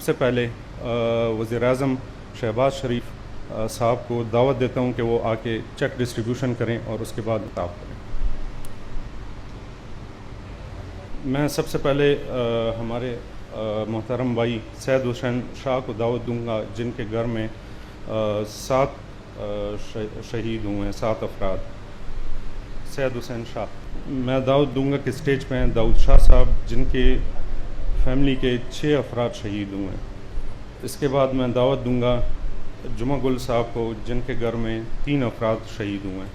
سے پہلے وزیر اعظم شہباز شریف صاحب کو دعوت دیتا ہوں کہ وہ آ کے چیک ڈسٹریبیوشن کریں اور اس کے بعد خطاب کریں۔ میں سب سے پہلے ہمارے محترم بھائی سید حسین شاہ کو دعوت دوں گا، جن کے گھر میں 7 شہید ہوئے ہیں، 7 افراد۔ سید حسین شاہ میں دعوت دوں گا کہ اسٹیج پہ ہیں داؤد شاہ صاحب، جن کے فیملی کے 6 افراد شہید ہوئے ہیں۔ اس کے بعد میں دعوت دوں گا جمعہ گل صاحب کو، جن کے گھر میں 3 افراد شہید ہوئے ہیں۔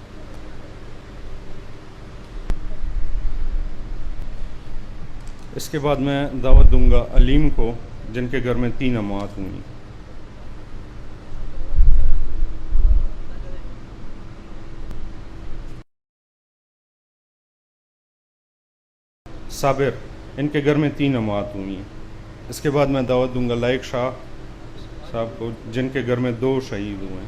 اس کے بعد میں دعوت دوں گا علیم کو، جن کے گھر میں 3 اموات ہوئی ہیں۔ صابر، ان کے گھر میں 3 اموات ہوئی ہیں۔ اس کے بعد میں دعوت دوں گا لائق شاہ صاحب کو، جن کے گھر میں 2 شہید ہوئے ہیں۔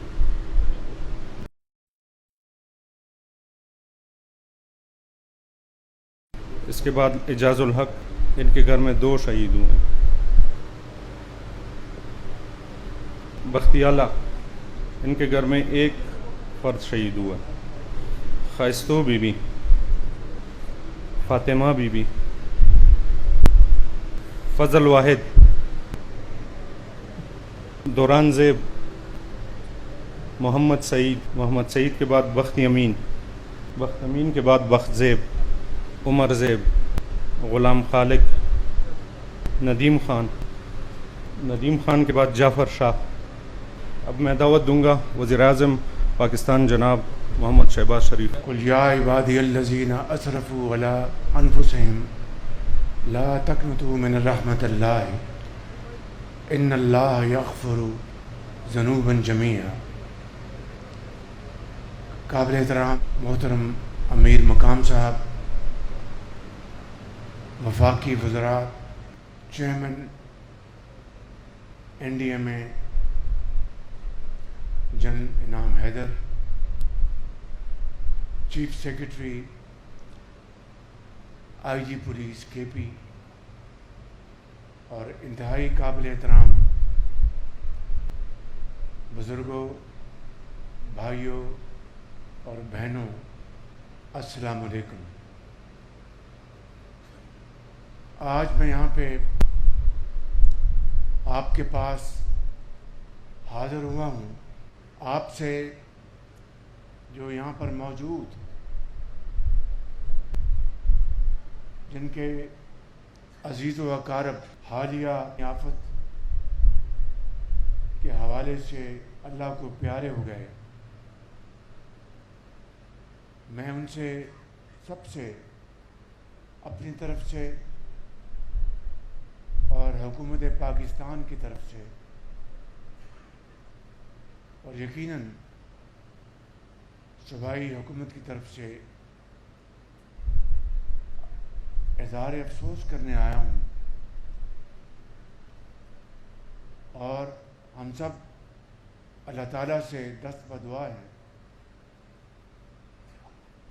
اس کے بعد اعجاز الحق، ان کے گھر میں 2 شہید ہوئے ہیں۔ بختی اعلیٰ، ان کے گھر میں 1 فرد شہید ہوا ہے۔ خائستو بی بی، فاطمہ بی بی، فضل واحد، دوران زیب، محمد سعید کے بعد بخت امین کے بعد بخت زیب، عمر زیب، غلام خالق، ندیم خان کے بعد جعفر شاہ۔ اب میں دعوت دوں گا وزیر اعظم پاکستان جناب محمد شہباز شریف۔ قل یا عبادی الذین اسرفوا علی انفسہم لا تقنطوا من رحمت اللہ ان اللہ یغفر ذنوبا جمیعا۔ قابل احترام محترم امیر مقام صاحب، وفاقی وزراء، chairman N D M A جن Inam Haider, chief secretary I G police K P, اور انتہائی قابل احترام بزرگوں، بھائیوں اور بہنوں، السلام علیکم۔ آج میں یہاں پہ آپ کے پاس حاضر ہوا ہوں، آپ سے جو یہاں پر موجود جن کے عزیز و اقارب حالیہ آفت کے حوالے سے اللہ کو پیارے ہو گئے، میں ان سے سب سے اپنی طرف سے اور حکومت پاکستان کی طرف سے اور یقیناً صوبائی حکومت کی طرف سے اظہار افسوس کرنے آیا ہوں، اور ہم سب اللہ تعالیٰ سے دست بدعا ہے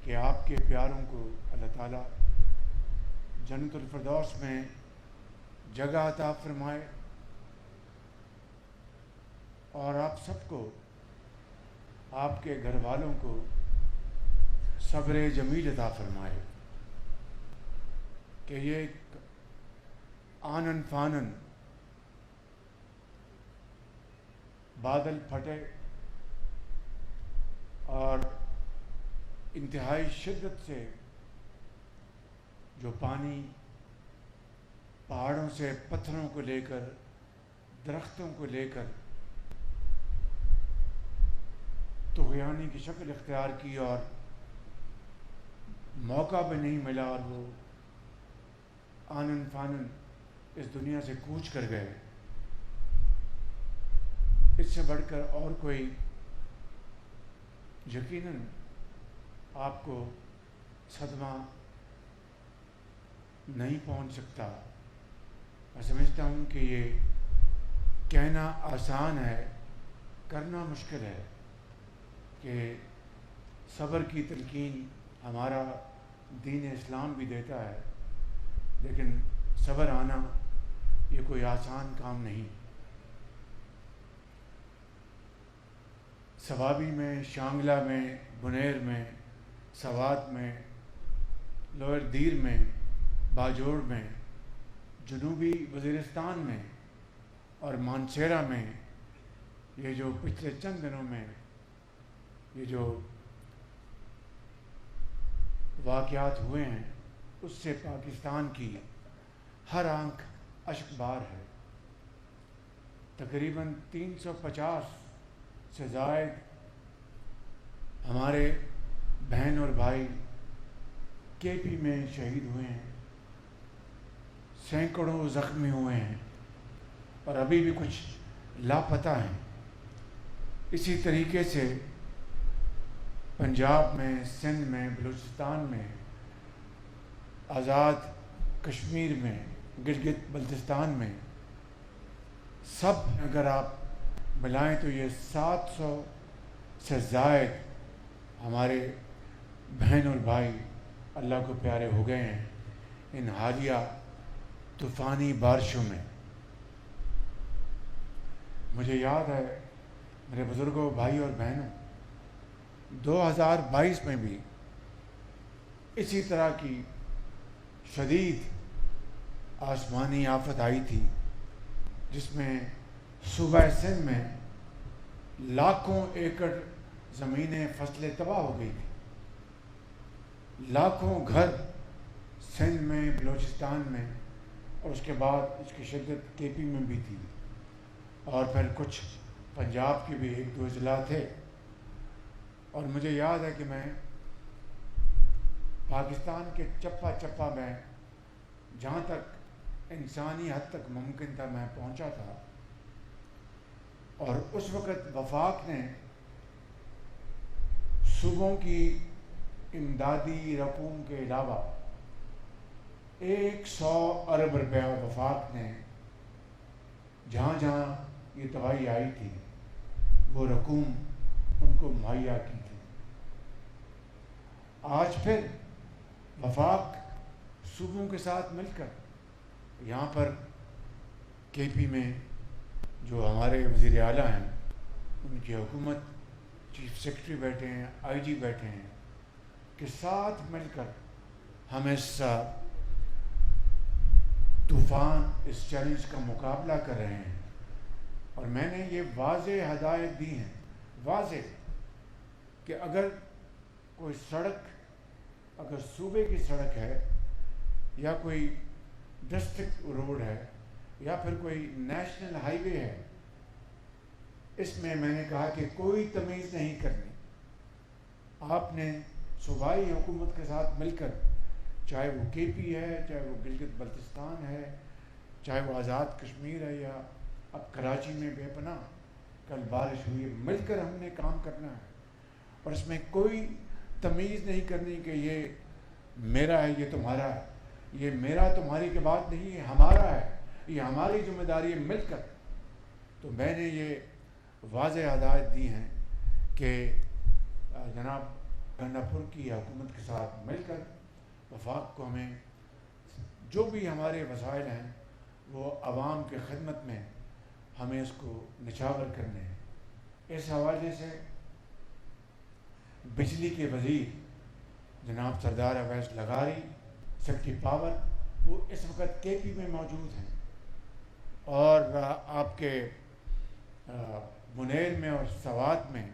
کہ آپ کے پیاروں کو اللہ تعالیٰ جنت الفردوس میں جگہ عطا فرمائے، اور آپ سب کو، آپ کے گھر والوں کو صبر جمیل عطا فرمائے کہ یہ آنن فانن بادل پھٹے اور انتہائی شدت سے جو پانی پہاڑوں سے پتھروں کو لے کر، درختوں کو لے کر طغیانی کی شکل اختیار کی اور موقع بھی نہیں ملا، اور وہ آنن فانن اس دنیا سے کوچ کر گئے، اس سے بڑھ کر اور کوئی یقیناً آپ کو صدمہ نہیں پہنچ سکتا۔ میں سمجھتا ہوں کہ یہ کہنا آسان ہے، کرنا مشکل ہے، کہ صبر کی تلقین ہمارا دین اسلام بھی دیتا ہے، لیکن صبر آنا یہ کوئی آسان کام نہیں۔ سوابی میں، شانگلہ میں، بنیر میں، سوات میں، لوئر دیر میں، باجوڑ میں، جنوبی وزیرستان میں اور مانسیرا میں یہ جو پچھلے چند دنوں میں یہ جو واقعات ہوئے ہیں، اس سے پاکستان کی ہر آنکھ اشک بار ہے۔ تقریباً 350 سے زائد ہمارے بہن اور بھائی کے پی میں شہید ہوئے ہیں، سینکڑوں زخمی ہوئے ہیں اور ابھی بھی کچھ لاپتہ ہیں۔ اسی طریقے سے پنجاب میں، سندھ میں، بلوچستان میں، آزاد کشمیر میں، گلگت بلتستان میں، سب اگر آپ ملائیں تو یہ 700 سے زائد ہمارے بہن اور بھائی اللہ کو پیارے ہو گئے ہیں ان حالیہ طوفانی بارشوں میں۔ مجھے یاد ہے میرے بزرگوں، بھائی اور بہنوں، 2022 میں بھی اسی طرح کی شدید آسمانی آفت آئی تھی، جس میں صوبہ سندھ میں لاکھوں ایکڑ زمینیں، فصلیں تباہ ہو گئی تھی، لاکھوں گھر سندھ میں، بلوچستان میں، اور اس کے بعد اس کی شدت کے پی میں بھی تھی، اور پھر کچھ پنجاب کے بھی 1-2 اضلاع تھے۔ اور مجھے یاد ہے کہ میں پاکستان کے چپا چپا میں جہاں تک انسانی حد تک ممکن تھا میں پہنچا تھا، اور اس وقت وفاق نے صوبوں کی امدادی رقوم کے علاوہ 100 ارب روپیہ وفاق نے جہاں جہاں یہ تباہی آئی تھی وہ رقوم ان کو مہیا کی تھی۔ آج پھر وفاق صوبوں کے ساتھ مل کر یہاں پر کے پی میں جو ہمارے وزیر اعلیٰ ہیں، ان کی حکومت، چیف سیکرٹری بیٹھے ہیں، آئی جی بیٹھے ہیں، کے ساتھ مل کر ہم اس طوفان، اس چیلنج کا مقابلہ کر رہے ہیں۔ اور میں نے یہ واضح ہدایت دی ہیں، واضح، کہ اگر کوئی سڑک، اگر صوبے کی سڑک ہے یا کوئی ڈسٹرکٹ روڈ ہے یا پھر کوئی نیشنل ہائی وے ہے، اس میں نے کہا کہ کوئی تمیز نہیں کرنی۔ آپ نے صوبائی حکومت کے ساتھ مل کر، چاہے وہ کے پی ہے، چاہے وہ گلگت بلتستان ہے، چاہے وہ آزاد کشمیر ہے، یا اب کراچی میں بے پناہ کل بارش ہوئی، مل کر ہم نے کام کرنا ہے، اور اس میں کوئی تمیز نہیں کرنی کہ یہ میرا ہے، یہ تمہارا ہے، یہ میرا تمہاری کی بات نہیں، یہ ہمارا ہے، یہ ہماری ذمہ داری ہے مل کر۔ تو میں نے یہ واضح ہدایت دی ہیں کہ جناب گنڈا پور کی حکومت کے ساتھ مل کر وفاق کو ہمیں جو بھی ہمارے وسائل ہیں وہ عوام کی خدمت میں ہمیں اس کو نچھاور کرنے ہیں۔ اس حوالے سے بجلی کے وزیر جناب سردار اویس لغاری، سیکرٹری پاور، وہ اس وقت کے پی میں موجود ہیں، اور آپ کے منیر میں اور سوات میں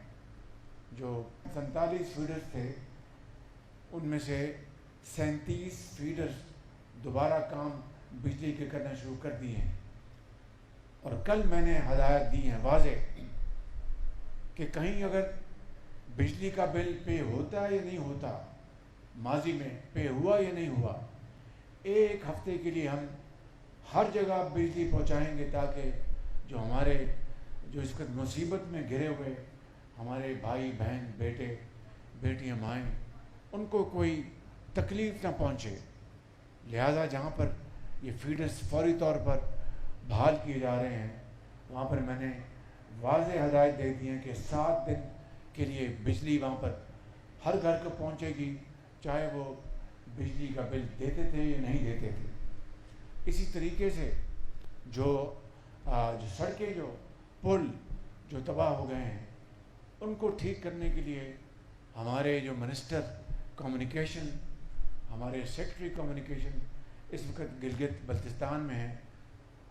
جو 47 فیڈرز تھے، ان میں سے 37 فیڈرز دوبارہ کام بجلی کے کرنا شروع کر دیے ہیں۔ اور کل میں نے ہدایت دی ہیں واضح کہ کہیں اگر بجلی کا بل پے ہوتا ہے یا نہیں ہوتا، ماضی میں پے ہوا یا نہیں ہوا، 1 ہفتے کے لیے ہم ہر جگہ بجلی پہنچائیں گے، تاکہ جو ہمارے جو اس وقت مصیبت میں گھرے ہوئے ہمارے بھائی بہن، بیٹے بیٹیاں، مائیں، ان کو کوئی تکلیف نہ پہنچے۔ لہذا جہاں پر یہ فیڈرز فوری طور پر بحال کیے جا رہے ہیں، وہاں پر میں نے واضح ہدایت دے دی ہیں کہ 7 دن کے لیے بجلی وہاں پر ہر گھر کو پہنچے گی، چاہے وہ بجلی کا بل دیتے تھے یا نہیں دیتے تھے۔ اسی طریقے سے جو سڑکیں، جو پل جو تباہ ہو گئے ہیں، ان کو ٹھیک کرنے کے لیے ہمارے جو منسٹر کمیونیکیشن، ہمارے سیکرٹری کمیونیکیشن اس وقت گلگت بلتستان میں ہیں.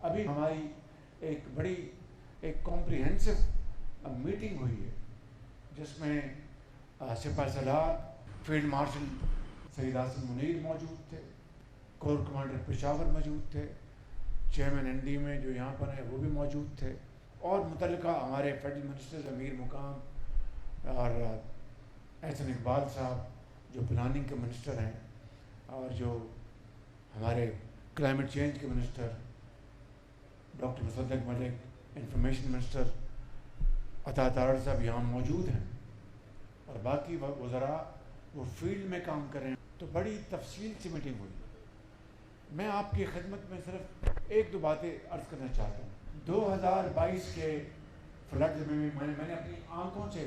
ابھی ہماری ایک بڑی کمپریہنسو میٹنگ ہوئی ہے جس میں سپاہ سالار فیلڈ مارشل سید عاصم منیر موجود تھے، کور کمانڈر پشاور موجود تھے، چیئرمین این ڈی میں جو یہاں پر ہیں وہ بھی موجود تھے، اور متعلقہ ہمارے فیڈرل منسٹر امیر مقام اور احسن اقبال صاحب جو پلاننگ کے منسٹر ہیں، اور جو ہمارے کلائمیٹ چینج کے منسٹر ڈاکٹر مصدق ملک، انفارمیشن منسٹر عطا تارڑ صاحب یہاں موجود ہیں، اور باقی وزراء وہ فیلڈ میں کام کر رہے ہیں. تو بڑی تفصیل سے میٹنگ ہوئی. میں آپ کی خدمت میں صرف ایک دو باتیں عرض کرنا چاہتا ہوں. 2022 کے فلڈ میں میں نے اپنی آنکھوں سے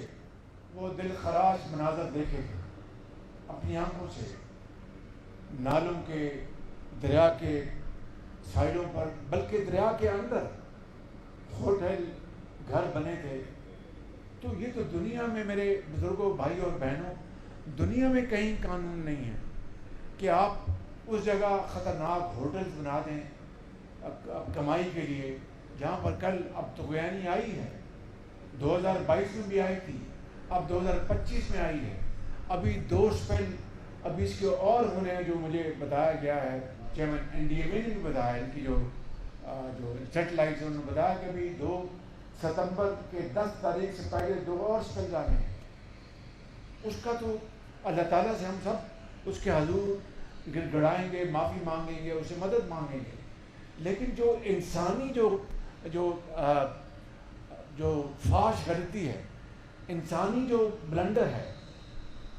وہ دل خراش مناظر دیکھے تھے، اپنی آنکھوں سے نالوں کے، دریا کے سائڈوں پر، بلکہ دریا کے اندر ہوٹل گھر بنے تھے. تو یہ تو دنیا میں میرے بزرگوں، بھائیوں اور بہنوں، دنیا میں کہیں قانون نہیں ہے کہ آپ اس جگہ خطرناک ہوٹلز بنا دیں کمائی کے لیے، جہاں پر کل اب طغیانی آئی ہے، 2022 میں بھی آئی تھی، اب 2025 میں آئی ہے. ابھی 2 اسپیل ابھی اس کے اور ہونے ہیں جو مجھے بتایا گیا ہے. چیئرمین این ڈی اے میں نے بھی بتایا، ان کی جو سیٹلائٹس انہوں نے بتایا کہ ابھی 2 ستمبر کے 10 تاریخ سے پہلے 2 اور اسپیل آنے ہیں. اس کا تو اللہ تعالیٰ سے ہم سب اس کے حضور گڑ گڑائیں گے، معافی مانگیں گے، اسے مدد مانگیں گے. لیکن جو انسانی جو فاش غلطی ہے، انسانی جو بلنڈر ہے،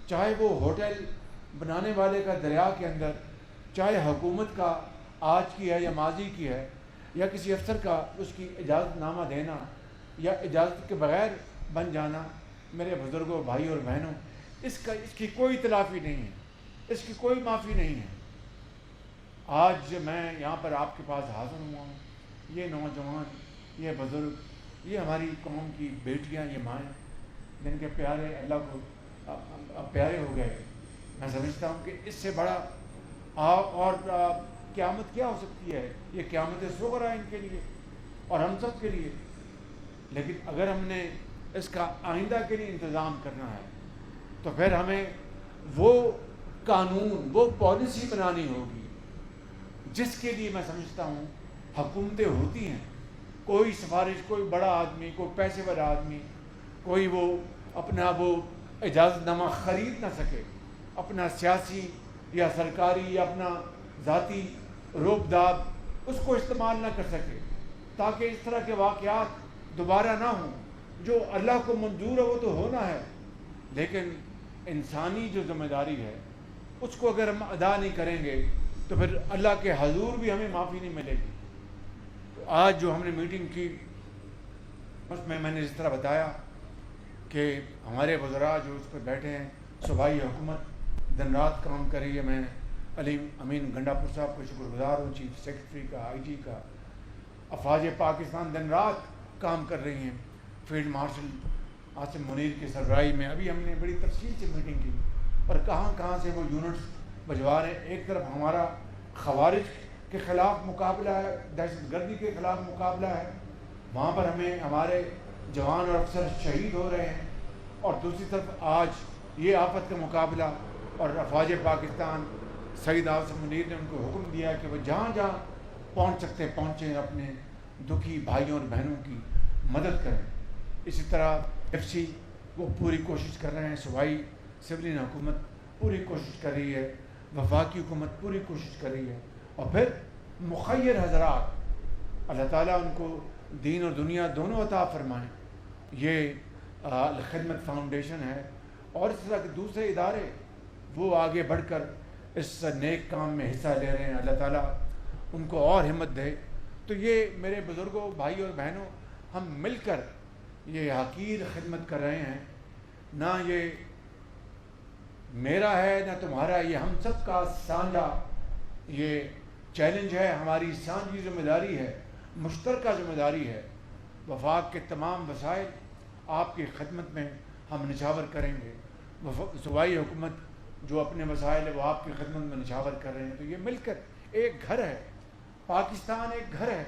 چاہے وہ ہوٹل بنانے والے کا دریا کے اندر، چاہے حکومت کا آج کی ہے یا ماضی کی ہے، یا کسی افسر کا اس کی اجازت نامہ دینا یا اجازت کے بغیر بن جانا، میرے بزرگوں، بھائی اور بہنوں، اس کی کوئی تلافی نہیں ہے، اس کی کوئی معافی نہیں ہے. آج میں یہاں پر آپ کے پاس حاضر ہوا ہوں. یہ نوجوان، یہ بزرگ، یہ ہماری قوم کی بیٹیاں، یہ مائیں جن کے پیارے اللہ کو اب پیارے ہو گئے. میں سمجھتا ہوں کہ اس سے بڑا اور قیامت کیا ہو سکتی ہے. یہ قیامت صغریٰ ہے ان کے لیے اور ہم سب کے لیے. لیکن اگر ہم نے اس کا آئندہ کے لیے انتظام کرنا ہے تو پھر ہمیں وہ قانون، وہ پالیسی بنانی ہوگی جس کے لیے میں سمجھتا ہوں حکومتیں ہوتی ہیں. کوئی سفارش، کوئی بڑا آدمی، کوئی پیسے والا آدمی، کوئی وہ اپنا وہ اجازت نامہ خرید نہ سکے، اپنا سیاسی یا سرکاری یا اپنا ذاتی روب داب اس کو استعمال نہ کر سکے، تاکہ اس طرح کے واقعات دوبارہ نہ ہوں. جو اللہ کو منظور ہے وہ تو ہونا ہے، لیکن انسانی جو ذمہ داری ہے اس کو اگر ہم ادا نہیں کریں گے تو پھر اللہ کے حضور بھی ہمیں معافی نہیں ملے گی. تو آج جو ہم نے میٹنگ کی اس میں نے اس طرح بتایا کہ ہمارے وزراء جو اس پہ بیٹھے ہیں، صوبائی حکومت دن رات کام کر رہی ہے. میں علیم امین گنڈاپور صاحب کا شکر گزار ہوں، چیف سیکرٹری کا، آئی جی کا. افواج پاکستان دن رات کام کر رہی ہیں. فیلڈ مارشل عاصم منیر کی سربراہی میں ابھی ہم نے بڑی تفصیل سے میٹنگ کی اور کہاں سے وہ یونٹس بھجوا رہے ہیں. ایک طرف ہمارا خوارج کے خلاف مقابلہ ہے، دہشت گردی کے خلاف مقابلہ ہے، وہاں پر ہمیں ہمارے جوان اور افسر شہید ہو رہے ہیں، اور دوسری طرف آج یہ آفت کا مقابلہ. اور افواج پاکستان سید عاصم منیر نے ان کو حکم دیا کہ وہ جہاں جہاں پہنچ سکتے پہنچیں، اپنے دکھی بھائیوں اور بہنوں کی مدد کریں. اسی طرح ایف سی وہ پوری کوشش کر رہے ہیں، صوبائی سولین حکومت پوری کوشش کر رہی ہے، وفاقی حکومت پوری کوشش کر رہی ہے. اور پھر مخیر حضرات، اللہ تعالیٰ ان کو دین اور دنیا دونوں عطا فرمائیں. یہ الخدمت فاؤنڈیشن ہے اور اس طرح کے دوسرے ادارے وہ آگے بڑھ کر اس نیک کام میں حصہ لے رہے ہیں. اللہ تعالیٰ ان کو اور ہمت دے. تو یہ میرے بزرگوں، بھائی اور بہنوں، ہم مل کر یہ حقیر خدمت کر رہے ہیں. نہ یہ میرا ہے نہ تمہارا، یہ ہم سب کا سانجھا یہ چیلنج ہے، ہماری سانجھی ذمہ داری ہے، مشترکہ ذمہ داری ہے. وفاق کے تمام وسائل آپ کی خدمت میں ہم نچھاور کریں گے. صوبائی حکومت جو اپنے مسائل ہے وہ آپ کی خدمت میں نچھاور کر رہے ہیں. تو یہ مل کر ایک گھر ہے. پاکستان ایک گھر ہے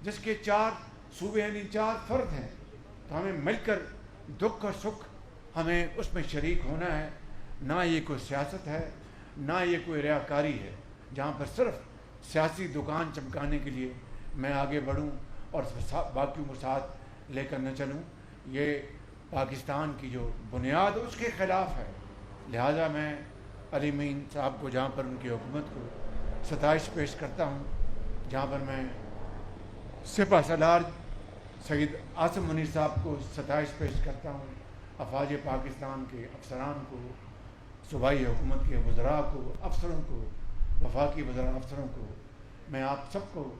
جس کے 4 صوبے یعنی 4 فرد ہیں. تو ہمیں مل کر دکھ اور سکھ ہمیں اس میں شریک ہونا ہے. نہ یہ کوئی سیاست ہے نہ یہ کوئی ریاکاری ہے جہاں پر صرف سیاسی دکان چمکانے کے لیے میں آگے بڑھوں اور باقیوں کو ساتھ لے کر نہ چلوں. یہ پاکستان کی جو بنیاد اس کے خلاف ہے. لہٰذا میں علی مین صاحب کو جہاں پر ان کی حکومت کو ستائش پیش کرتا ہوں, جہاں پر میں سپہ سالار سید عاصم منیر صاحب کو ستائش پیش کرتا ہوں, افواج پاکستان کے افسران کو, صوبائی حکومت کے وزراء کو, افسروں کو, وفاقی وزراء افسروں کو, میں آپ سب کو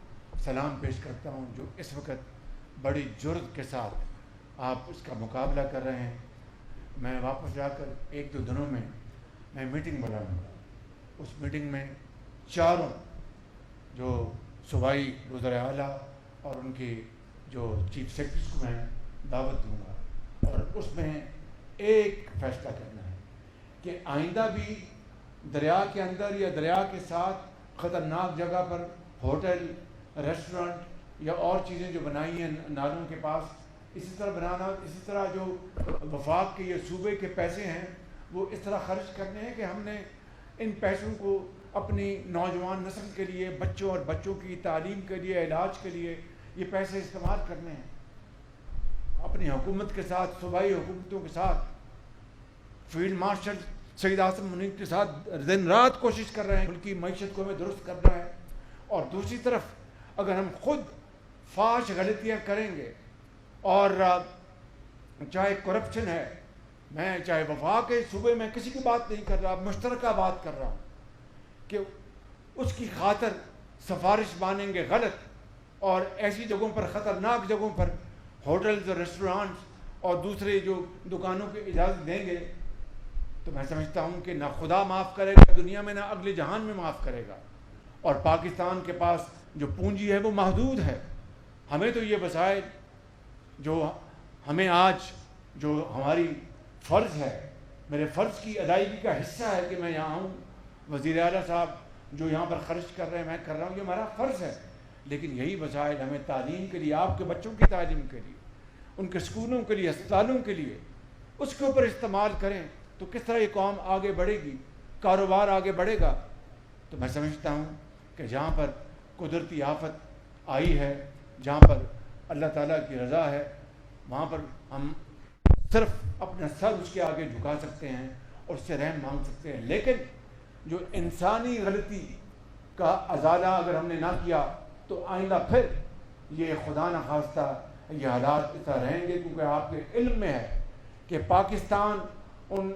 سلام پیش کرتا ہوں جو اس وقت بڑی جرأت کے ساتھ آپ اس کا مقابلہ کر رہے ہیں. میں واپس جا کر 1-2 دنوں میں میٹنگ بلا لوں گا. اس میٹنگ میں چاروں جو صوبائی وزراء اعلیٰ اور ان کی جو چیف سیکرٹریز کو میں دعوت دوں گا, اور اس میں ایک فیصلہ کرنا ہے کہ آئندہ بھی دریا کے اندر یا دریا کے ساتھ خطرناک جگہ پر ہوٹل, ریسٹورنٹ یا اور چیزیں جو بنائی ہیں نالوں کے پاس, اسی طرح بنانا. اسی طرح جو وفاق کے یہ صوبے کے پیسے ہیں وہ اس طرح خرچ کرنے ہیں کہ ہم نے ان پیسوں کو اپنی نوجوان نسل کے لیے, بچوں اور بچوں کی تعلیم کے لیے, علاج کے لیے یہ پیسے استعمال کرنے ہیں. اپنی حکومت کے ساتھ, صوبائی حکومتوں کے ساتھ, فیلڈ مارشل سید عاصم منیر کے ساتھ دن رات کوشش کر رہے ہیں ان کی معیشت کو ہمیں درست کرنا ہے. اور دوسری طرف اگر ہم خود فاش غلطیاں کریں گے, اور چاہے کرپشن ہے, میں چاہے وفاق کے صوبے میں کسی کی بات نہیں کر رہا, مشترکہ بات کر رہا ہوں کہ اس کی خاطر سفارش مانیں گے غلط, اور ایسی جگہوں پر, خطرناک جگہوں پر ہوٹلز اور ریسٹورانٹس اور دوسرے جو دکانوں کی اجازت دیں گے, تو میں سمجھتا ہوں کہ نہ خدا معاف کرے گا دنیا میں, نہ اگلے جہان میں معاف کرے گا. اور پاکستان کے پاس جو پونجی ہے وہ محدود ہے. ہمیں تو یہ وسائل جو ہمیں آج جو ہماری فرض ہے, میرے فرض کی ادائیگی کا حصہ ہے کہ میں یہاں ہوں, وزیر اعلیٰ صاحب جو یہاں پر خرچ کر رہے ہیں میں کر رہا ہوں, یہ ہمارا فرض ہے. لیکن یہی وسائل ہمیں تعلیم کے لیے, آپ کے بچوں کی تعلیم کے لیے, ان کے اسکولوں کے لیے, اسپتالوں کے لیے, اس کے اوپر استعمال کریں تو کس طرح یہ قوم آگے بڑھے گی, کاروبار آگے بڑھے گا. تو میں سمجھتا ہوں کہ جہاں پر قدرتی آفت آئی ہے, جہاں پر اللہ تعالیٰ کی رضا ہے, وہاں پر ہم صرف اپنا سر اس کے آگے جھکا سکتے ہیں اور اس سے رحم مانگ سکتے ہیں. لیکن جو انسانی غلطی کا ازالہ اگر ہم نے نہ کیا تو آئندہ پھر یہ خدا نہ خواستہ یہ حالات اس طرح رہیں گے. کیونکہ آپ کے علم میں ہے کہ پاکستان ان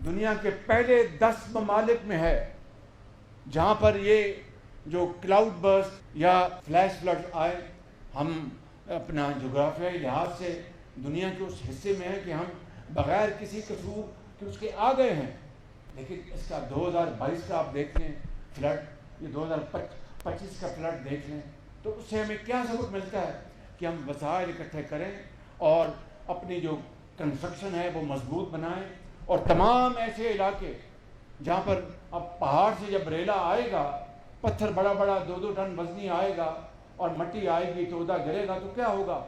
دنیا کے پہلے 10 ممالک میں ہے جہاں پر یہ جو کلاؤڈ برسٹ یا فلیش فلڈ آئے. ہم اپنا جغرافیائی لحاظ سے دنیا کے اس حصے میں ہیں کہ ہم بغیر کسی قصور کہ اس کے آ گئے ہیں. لیکن اس کا 2022 کا آپ دیکھ لیں فلڈ, یہ 2025 کا فلڈ دیکھ لیں, تو اس سے ہمیں کیا سبق ملتا ہے کہ ہم وسائل اکٹھے کریں اور اپنی جو کنسٹرکشن ہے وہ مضبوط بنائیں. اور تمام ایسے علاقے جہاں پر اب پہاڑ سے جب ریلا آئے گا, پتھر بڑا بڑا 2-2 ٹن وزنی آئے گا اور مٹی آئے گی, تودا گرے گا, تو کیا ہوگا,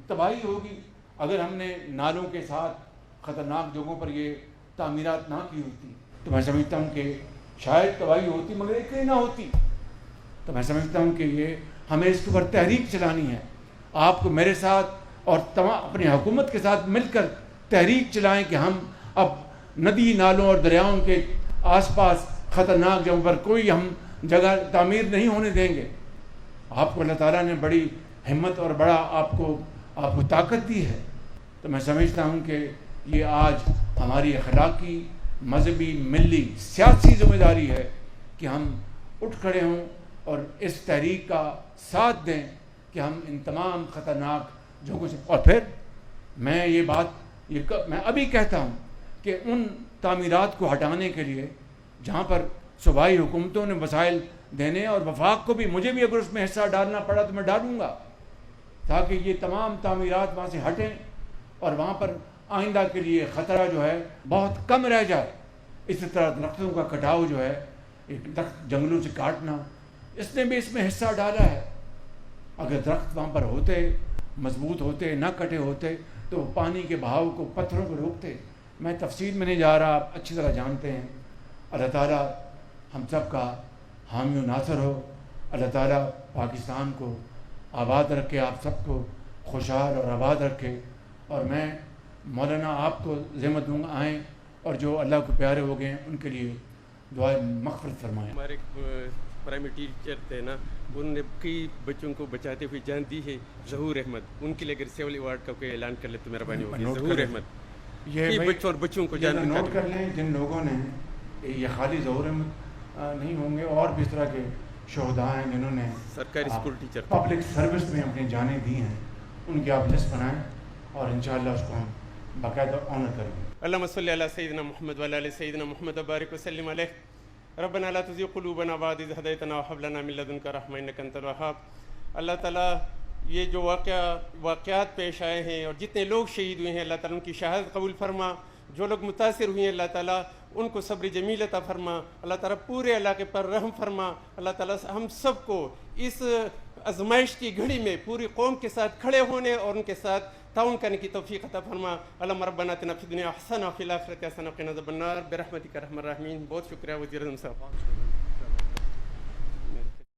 تباہی ہوگی. اگر ہم نے نالوں کے ساتھ خطرناک جگہوں پر یہ تعمیرات نہ کی ہوتی تو میں سمجھتا ہوں کہ شاید تباہی ہوتی, مگر اتنی نہ ہوتی. تو میں سمجھتا ہوں کہ یہ ہمیں اس کے اوپر تحریک چلانی ہے. آپ کو میرے ساتھ اور تمام اپنی حکومت کے ساتھ مل کر تحریک چلائیں کہ ہم اب ندی نالوں اور دریاؤں کے آس پاس خطرناک جگہوں پر کوئی ہم جگہ تعمیر نہیں ہونے دیں گے. آپ کو اللہ تعالیٰ نے بڑی ہمت اور بڑا آپ کو طاقت دی ہے. تو میں سمجھتا ہوں کہ یہ آج ہماری اخلاقی, مذہبی, ملی, سیاسی ذمہ داری ہے کہ ہم اٹھ کھڑے ہوں اور اس تحریک کا ساتھ دیں کہ ہم ان تمام خطرناک جگہوں سے. اور پھر میں یہ بات میں ابھی کہتا ہوں کہ ان تعمیرات کو ہٹانے کے لیے جہاں پر صوبائی حکومتوں نے وسائل دینے, اور وفاق کو بھی, مجھے بھی اگر اس میں حصہ ڈالنا پڑا تو میں ڈالوں گا, تاکہ یہ تمام تعمیرات وہاں سے ہٹیں اور وہاں پر آئندہ کے لیے خطرہ جو ہے بہت کم رہ جائے. اسی طرح درختوں کا کٹاؤ جو ہے، ایک درخت جنگلوں سے کاٹنا، اس نے بھی اس میں حصہ ڈالا ہے. اگر درخت وہاں پر ہوتے، مضبوط ہوتے، نہ کٹے ہوتے تو پانی کے بہاؤ کو، پتھروں کو روکتے. میں تفصیل میں نہیں جا رہا، آپ اچھی طرح جانتے ہیں. اللہ تعالیٰ ہم سب کا حامی و ناصر ہو. اللہ تعالیٰ پاکستان کو آباد رکھے، آپ سب کو خوشحال اور آباد رکھے. اور میں مولانا آپ کو ذمت دوں گا، آئیں اور جو اللہ کو پیارے ہو گئے ہیں ان کے لیے دعائیں مغفرت فرمائیں. ہمارے پرائمری ٹیچر تھے نا، انہوں نے کئی بچوں کو بچاتے ہوئے جان دی ہے. ظہور احمد، ان کے لیے اگر سول ایوارڈ کا کوئی اعلان کر لے تو مہربانی ہوگی. ظہور احمد یہ بچوں اور بچوں کو جان نوٹ کر لیں. جن لوگوں نے، یہ خالی ظہور احمد نہیں ہوں گے، اور بھی اس طرح کے شہداء ہیں جنہوں نے سرکاری اسکول ٹیچر پبلک سروس میں اپنی جانیں دی ہیں. ان کی آپ لسٹ بنائیں اور انشاءاللہ اس کو ہم باقاعدہ آنر کریں گے. اللہم صلی علی سیدنا محمد وعلی آل سیدنا محمد وبارک وسلم علیہ. ربنا لا تزغ قلوبنا بعد إذ هديتنا وهب لنا من لدنك رحمة إنك أنت الوهاب. اللہ تعالیٰ یہ جو واقعات پیش آئے ہیں اور جتنے لوگ شہید ہوئے ہیں، اللہ تعالیٰ ان کی شہادت قبول فرما. جو لوگ متاثر ہوئے ہیں اللہ تعالیٰ ان کو صبر جمیل عطا فرما. اللہ تعالیٰ پورے علاقے پر رحم فرما. اللہ تعالیٰ ہم سب کو اس آزمائش کی گھڑی میں پوری قوم کے ساتھ کھڑے ہونے اور ان کے ساتھ تعاون کرنے کی توفیق عطا فرما. اللہم ربنا آتنا فی الدنیا حسنہ وفی الآخرۃ حسنہ وقنا عذاب النار برحمتک ارحم الراحمین. بہت شکریہ وزیر اعظم صاحب.